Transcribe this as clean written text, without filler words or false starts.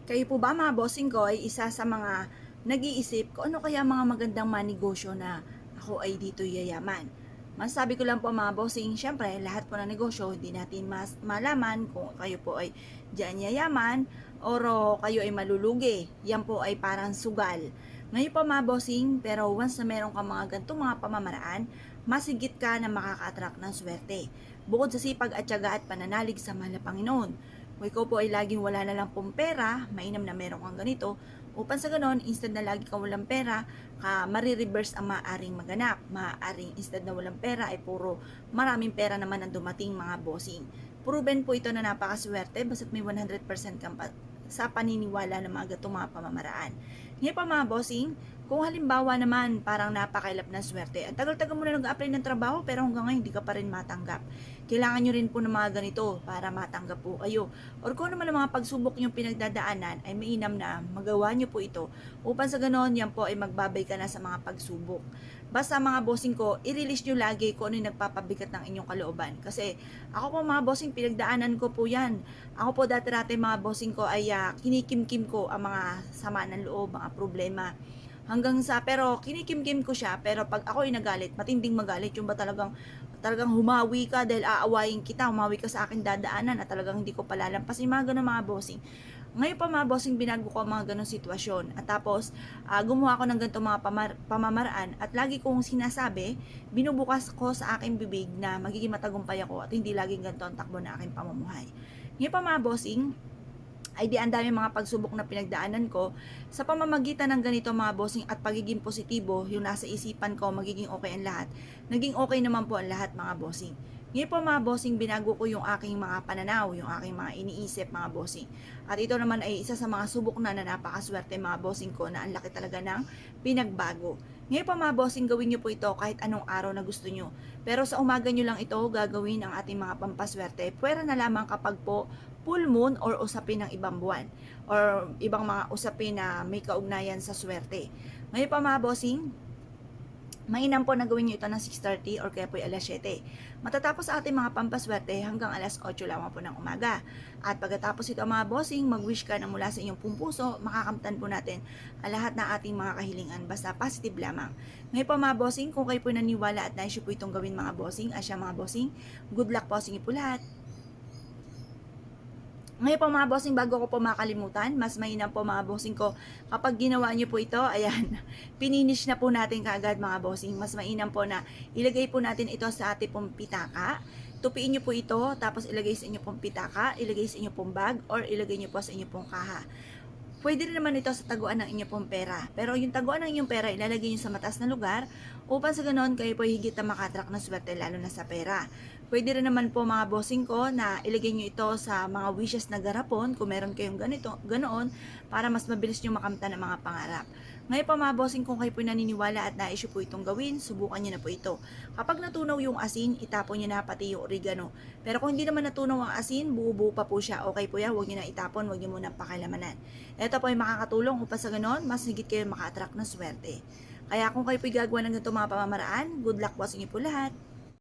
Kayo po ba mga bossing ko ay isa sa mga nag-iisip kung ano kaya mga magandang manegosyo na ako ay dito yayaman? Masabi ko lang po mga bossing, syempre lahat po ng negosyo hindi natin mas malaman kung kayo po ay diyan yayaman o kayo ay malulugi. Yan po ay parang sugal. Ngayon po mga bossing, pero once na meron ka mga ganitong mga pamamaraan, masigit ka na makaka-attract ng swerte. Bukod sa sipag at tiyaga at pananalig sa mahal na Panginoon, kung ikaw po ay laging wala na lang pong pera, mainam na meron kang ganito, upang sa ganon, instead na lagi kang walang pera, marireverse ang maaaring maganap. Maaaring instead na walang pera ay puro maraming pera naman ang dumating mga bossing. Proven po ito na napakaswerte basta't may 100% kang sa paniniwala ng mga gatong mga pamamaraan. Ngayon pa mga bossing, kung halimbawa naman parang napakailap na swerte, ang tagal-tagal mo na nag-apply ng trabaho pero hanggang ngayon hindi ka pa rin matanggap. Kailangan nyo rin po ng mga ganito para matanggap po kayo. Or kung naman ang mga pagsubok yung pinagdadaanan ay mainam na magawa nyo po ito upang sa ganon yan po ay magbabay ka na sa mga pagsubok. Basta mga bossing ko, i-release nyo lagi kung ano yung nagpapabigat ng inyong kalooban. Kasi ako po mga bossing, pinagdaanan ko po yan. Ako po dati-dati mga bossing ko ay kinikimkim ko ang mga sama ng loob, mga problema. Hanggang sa, pero kinikimkim ko siya, pero pag ako ay nagalit, matinding magalit, yung ba talagang humawi ka dahil aawayin kita, humawi ka sa aking dadaanan at talagang hindi ko palalampasin, mga ganun mga bossing. Ngayon pa mga bossing, binago ko ang mga ganong sitwasyon. At tapos, gumawa ako ng ganitong mga pamamaraan at lagi kong sinasabi, binubukas ko sa aking bibig na magiging matagumpay ako at hindi laging ganito ang takbo na aking pamumuhay. Ngayon pa mga bossing, ay di ang dami mga pagsubok na pinagdaanan ko sa pamamagitan ng ganito mga bossing at pagiging positibo, yung nasa isipan ko magiging okay ang lahat. Naging okay naman po ang lahat mga bossing. Ngayon po mga bossing, binago ko yung aking mga pananaw, yung aking mga iniisip mga bossing. At ito naman ay isa sa mga subok na napakaswerte mga bossing ko na ang laki talaga ng pinagbago. Ngayon pa mga bossing, gawin nyo po ito kahit anong araw na gusto nyo. Pero sa umaga nyo lang ito gagawin ang ating mga pampaswerte. Pwera na lamang kapag po full moon or usapin ng ibang buwan or ibang mga usapin na may kaugnayan sa swerte. Ngayon pa mga bossing, mainam po na gawin nyo ito ng 6:30 or kaya po alas 7. Matatapos ang ating mga pampaswerte hanggang alas 8 lamang po ng umaga. At pagkatapos ito mga bossing, mag-wish ka na mula sa inyong puso, makakamtan po natin ang lahat ng ating mga kahilingan. Basta positive lamang. Ngayon po mga bossing, kung kayo po naniwala at naisip po itong gawin mga bossing, asya mga bossing, good luck po sa inyo po lahat. Ngayon po mga bossing, bago ko po makalimutan, mas mainam po mga bossing ko, kapag ginawa nyo po ito, ayan, pininish na po natin kaagad mga bossing. Mas mainam po na ilagay po natin ito sa ating pong pitaka. Tupiin nyo po ito, tapos ilagay sa inyo pong pitaka, ilagay sa inyo pong bag, or ilagay nyo po sa inyo pong kaha. Pwede rin naman ito sa taguan ng inyong pong pera. Pero yung taguan ng inyong pera, ilalagay nyo sa mataas na lugar upang sa ganon kayo po higit na makatrack ng swerte lalo na sa pera. Pwede rin naman po mga bossing ko na ilagay nyo ito sa mga wishes na garapon kung meron kayong ganoon para mas mabilis nyo makamtan ang mga pangarap. Ngayon pa mga bossing, kung kayo po naniniwala at na-issue po itong gawin, subukan nyo na po ito. Kapag natunaw yung asin, itapon nyo na pati yung oregano. Pero kung hindi naman natunaw ang asin, buo-buo pa po siya. Okay po yan, huwag nyo na itapon, huwag nyo muna pakilamanan. Ito po ay makakatulong upang sa ganon, mas higit kayo maka-attract ng swerte. Kaya kung kayo po gagawa ng ganito mga pamamaraan, good luck po sa inyo po lahat.